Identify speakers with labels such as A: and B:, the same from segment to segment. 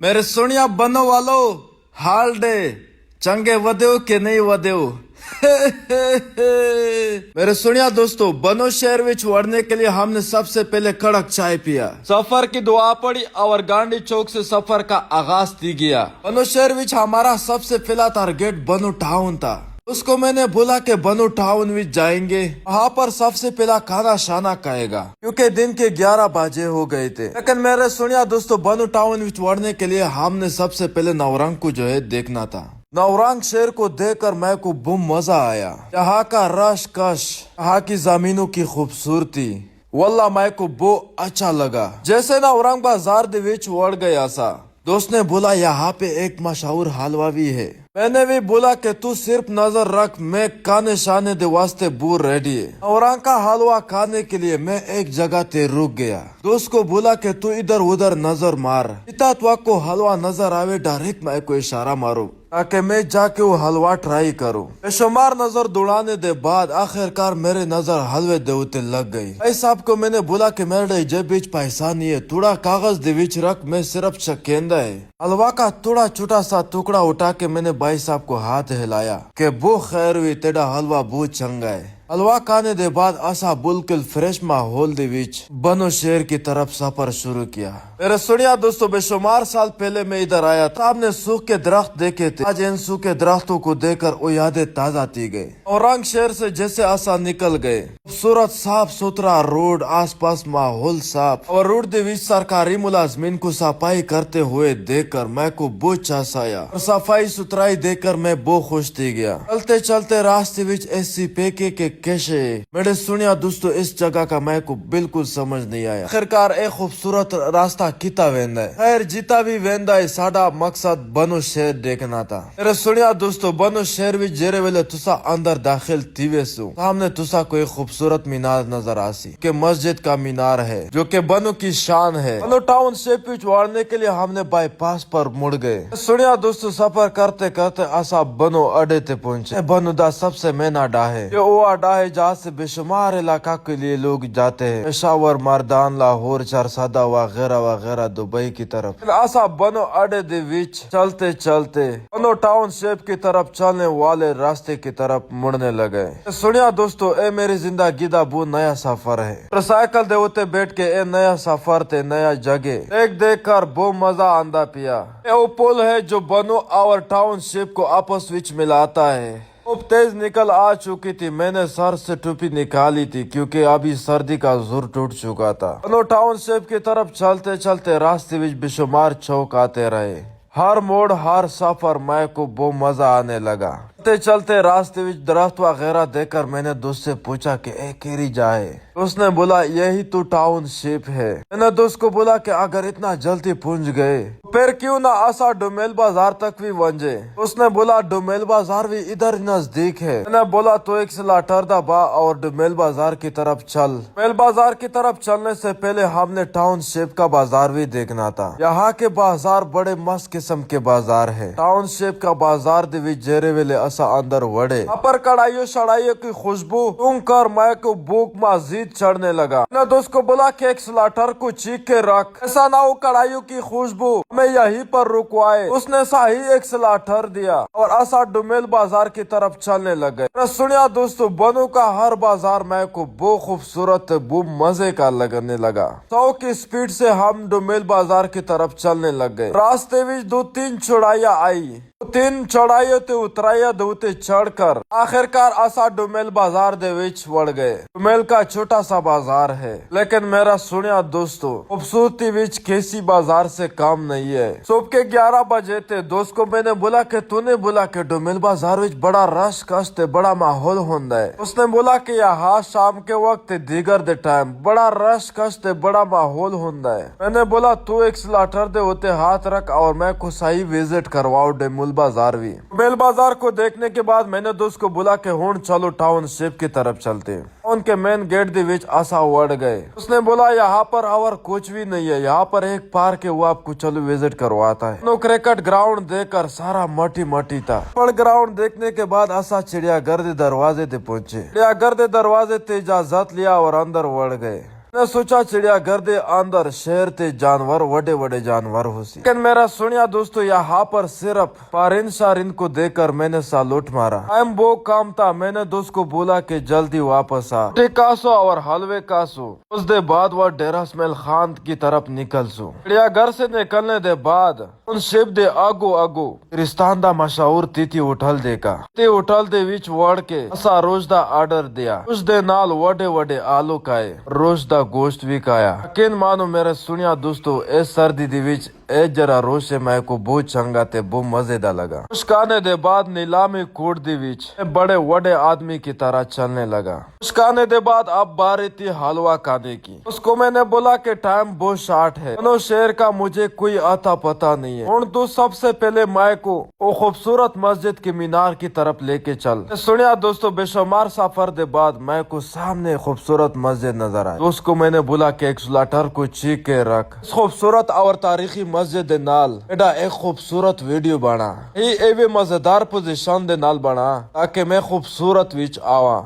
A: मेरे सुनिया बनो वालो हाल डे चंगे वदेव के नहीं वदेव मेरे सुनिया दोस्तों बनो शहर विच वड़ने के लिए हमने सबसे पहले कड़क चाय पिया, सफर की दुआ पड़ी और गांधी चौक से सफर का आगाज दी गया। बनो शहर विच हमारा सबसे पहला टारगेट बनो टाउन था। उसको मैंने बोला कि बनो टाउन विच जाएंगे, वहाँ पर सबसे पहला खाना शाना खाएगा क्योंकि दिन के 11 बजे हो गए थे। लेकिन मेरे सुनिया दोस्तों बनो टाउन विच वड़ने के लिए हमने सबसे पहले नवरंग को जो है देखना था। नवरंग शहर को देखकर मैं को बहुत मजा आया। यहाँ का रश कश, यहाँ की जमीनों की खूबसूरती, वल्ला मैं को बहुत अच्छा लगा। जैसे नवरंग बाजार दे विच वड़ गया सा, दोस्त ने बोला यहाँ पे एक मशहूर हलवा भी है। मैंने भी बोला कि तू सिर्फ नजर रख, मैं खाने शाने दे वास्ते बूर रेडी है। नवरंग का हलवा खाने के लिए मैं एक जगह ते रुक गया। दोस्त को बोला कि तू इधर उधर नजर मार, इतना को हलवा नजर आवे डायरेक्ट मैं को इशारा मारो ताकि मैं जाके वो हलवा ट्राई करूं। बेशुमार नजर दौड़ाने दे बाद आखिरकार मेरे नजर हलवे दे उते लग गई। भाई साहब को मैंने बोला कि मेरे जेब बीच पैसा नहीं है, थोड़ा कागज दे विच रख, मैं सिर्फ शकेंदा है। हलवा का थोड़ा छोटा सा टुकड़ा उठा के मैंने भाई साहब को हाथ हिलाया कि वो खैर हुई, तेरा हलवा बहुत चंगा है। हलवा खाने दे बाद असा बिल्कुल फ्रेश माहौल दे विच बनो शहर की तरफ सफर शुरू किया। मेरे सुनिया दोस्तों बेशुमार साल पहले मैं इधर आया था, आपने सूख के दरख्त देखे थे। आज इन सूखे दरख्तों को देखकर वो यादें ताजा थी गई। और रंग शहर से जैसे आसा निकल गए, खूबसूरत साफ सुथरा रोड, आस पास माहौल साफ, और रोड दे विच सरकारी मुलाजमीन को सफाई करते हुए देखकर मैं को बहुत चास आया और सफाई सुथराई देखकर मैं बहुत खुश थी गया। चलते चलते रास्ते विच ऐसी पेके के कैसे मेरे सुनिया दोस्तों इस जगह का मैं को बिल्कुल समझ नहीं आया। आखिरकार एक खूबसूरत रास्ता किता वेंदा है। खैर जिता भी वेंदा है, साडा मकसद बनो शहर देखना था। मेरे सुनिया दोस्तों बनो शहर विच जेरे वेले तुसा अंदर दाखिल थीवे सु, सामने तुसा को एक खूबसूरत मीनार नजर आसी के मस्जिद का मीनार है जो के बनो की शान है। बनो टाउन शेप विच वाड़ने के लिए हमने बाईपास पर मुड़ गए। सुनिया दोस्तों सफर करते करते आसा बनो अड्डे ते पहुंचे। बनो दा सबसे मेन अड्डा है, ये वो अड्डा है जहाँ से बेशुमार इलाका के लिए लोग जाते हैं, पेशावर, मर्दान, लाहौर, चारसादा वगैरह वगैरह दुबई की तरफ। आसा बनो अड्डे दे विच चलते चलते बनो टाउन शेप की तरफ चलने वाले रास्ते की तरफ मुड़ने लगे। सुनिया दोस्तों ए मेरी जिंदगी दा वो नया सफर है। मोटरसाइकिल दे उते बैठ के ए नया सफर ते नया जगह देख देख कर बहुत मजा आंदा पिया। ये वो पुल है जो बनो और टाउन शेप को आपस विच मिलाता है। खूब तेज निकल आ चुकी थी, मैंने सर से टोपी निकाली थी क्योंकि अभी सर्दी का जोर टूट चुका था। बनो टाउन शेप की तरफ चलते चलते रास्ते में बेशुमार चौक आते रहे। हर मोड़ हर सफर मैं को बहुत मजा आने लगा। चलते चलते रास्ते में दरख्त वगैरह देखकर मैंने दोस्त से पूछा कि ए केरी जाए। उसने बोला यही तो टाउन शेप है। मैंने दोस्त को बोला कि अगर इतना जल्दी पहुंच गए फिर क्यों ना आसा डोमेल बाजार तक भी वंजे। उसने बोला डोमेल बाजार भी इधर नजदीक है। मैंने बोला तो एक सिलाटर दबा और डोमेल बाजार की तरफ चल। डोमेल बाजार की तरफ चलने से पहले हमने टाउन शेप का बाजार भी देखना था। यहाँ के बाजार बड़े मस्त किस्म के बाजार है। टाउन शेप का बाजार दे विच जेरे वेले असा अंदर वड़े, अपर कढ़ाइयों शड़ाइयों की खुशबू सूंघ कर मैं को भूख मजीद चढ़ने लगा। मैंने दोस्त को बोला कि एक स्लाटर को चीख के रख, ऐसा ना हो कढ़ाइयों की खुशबू हमें यहीं पर रुकवाए। उसने सही एक स्लाटर दिया और असा डुमेल बाजार की तरफ चलने लगे। सुनिया दोस्तों बनो का हर बाजार मैं को बहुत खूबसूरत बहुत मजे का लगने लगा। 100 की स्पीड से हम डुमेल बाजार की तरफ चलने लग गए। रास्ते में 2-3 चौड़ाइयां आई, 3 चौड़ाइयों ते उतराइया दूते चढ़कर आखिरकार आसा डुमेल बाजार दे विच वड़ गए। डुमेल का छोटा सा बाजार है लेकिन मेरा सुनिया दोस्तों खूबसूरती विच किसी बाजार से कम नहीं है। सुबह के 11 बजे थे। दोस्त को मैंने बोला कि तूने बोला कि डुमेल बाजार विच बड़ा रश कश ते बड़ा माहौल होंदा है। उसने बोला कि यहाँ शाम के वक्त दीगर दे टाइम बड़ा रश कश ते बड़ा माहौल होंदा है। मैंने बोला तू एक स्लाटर दे होते हाथ रख और मैं को सही विजिट करवाओ डुमेल बाजार भी। डुमेल बाजार को देखने के बाद मैंने दोस्त को बोला कि हुन चलो टाउन शेप की तरफ चलते हैं। उनके मेन गेट दे विच आसा वड़ गए। उसने बोला यहाँ पर और कुछ भी नहीं है, यहाँ पर एक पार्क है वो आपको चलो विजिट करवाता है। क्रिकेट ग्राउंड देखकर सारा मटी मटी था। पर ग्राउंड देखने के बाद आसा चिड़ियाघर दे दरवाजे ते पहुंचे। चिड़ियाघर दे दरवाजे ते इजाजत लिया और अंदर वड़ गए। میں سوچا چڑیا گھر دے اندر شہر تے جانور وڈے وڈے جانور ہو سی، لیکن میرا سنیا دوستو یہاں پر صرف پارند شارند کو دیکھ کر میں نے سالوٹ مارا۔ ٹائم وہ کام تھا، میں نے دوست کو بولا کہ جلدی واپس آ، کاسو اور حلوے کاسو۔ اس دے بعد وہ ڈیرا اسماعیل خان کی طرف نکل سو۔ چڑیا گھر سے نکلنے دے بعد ان شپ دے آگو آگو کرستان دا مشہور تیتی ہوٹل دیکھا۔ تی ہوٹل دے وچ وڑ کے اسا روز دا آرڈر دیا، اس دے نال وڈے وڈے آلو کھائے، روز دا گوشت بھی کھایا۔ یقین مانو میرے سنیا دوستو، اے سردی دی وچ اے جرا روز سے میں کو بہت چنگا تے بہت مزے دا لگا۔ کچھ کھانے دے بعد نیلامی کوٹ دی وچ بڑے وڈے آدمی کی طرح چلنے لگا۔ کچھ کھانے دے بعد اب باری تھی حلوہ کھانے کی۔ اس کو میں نے بولا کہ ٹائم بہت شارٹ ہے، بنو شہر کا مجھے کوئی آتا پتا نہیں ہے، ہن تو سب سے پہلے میں کو وہ خوبصورت مسجد کی مینار کی طرف لے کے چل۔ سنیا دوستو، بے شمار سفر دے بعد میں کو سامنے خوبصورت مسجد نظر آئی۔ اس کو میں نے بولا کہ ایک سلاٹر کو چیک کے رکھ، اس خوبصورت اور تاریخی مسجد دے نال ایڈا ایک خوبصورت ویڈیو بنا، ایوے مزیدار پوزیشن دے نال بنا تاکہ میں خوبصورت وچ آواں۔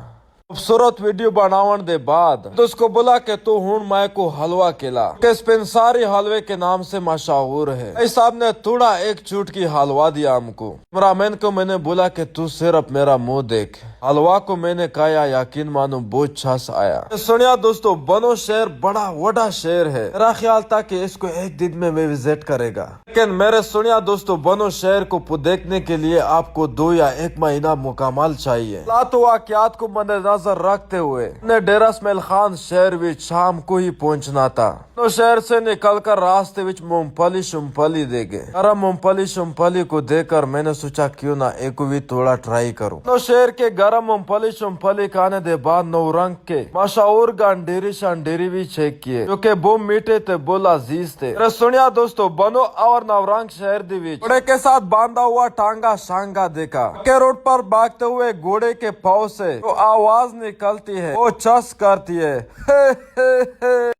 A: خوبصورت ویڈیو بناون دے بعد تو اس کو بولا کہ تو ہون میں کو حلوہ کھلا، کہ سپنساری حلوے کے نام سے مشہور ہے۔ بھائی صاحب نے تھوڑا ایک چٹکی حلوہ دیا ہم کو۔ کیمرامین کو میں نے بولا کہ تو صرف میرا منہ دیکھ۔ حلوہ کو میں نے کھایا، یقین مانو بہت چھس آیا۔ سنیا دوستو، بنو شہر بڑا وڈا شہر ہے، میرا خیال تھا کہ اس کو ایک دن میں وزٹ کرے گا، لیکن میرے سنیا دوستو، بنو شہر کو دیکھنے کے لیے آپ کو 2 یا 1 مہینہ مکمل چاہیے۔ حالات واقعات کو مد نظر رکھتے ہوئے نے ڈیرا اسماعیل خان شہر وچ شام کو ہی پہنچنا تھا۔ تو شہر سے نکل کر راستے وچ مونگ پھلی شمپلی دے گئے۔ گرم مونگ پھلی شمپلی کو دیکھ کر میں نے سوچا کیوں نہ ایک بھی تھوڑا ٹرائی کروں۔ تو شہر کے گرم مونگ پھلی شمپلی کھانے دے بعد نورنگ کے مشہور گانڈیری شانڈیری بھی چیک کیے، جو کہ بہت میٹھے تھے، بہت لذیذ تھے۔ سنیا دوستو، بنو اور نورنگ شہر دی وچ گھوڑے کے ساتھ باندھا ہوا ٹانگا شانگا دیکھا کہ روڈ پر بھاگتے ہوئے گھوڑے کے پاؤں سے جو آواز نکلتی ہے وہ چس کرتی ہے۔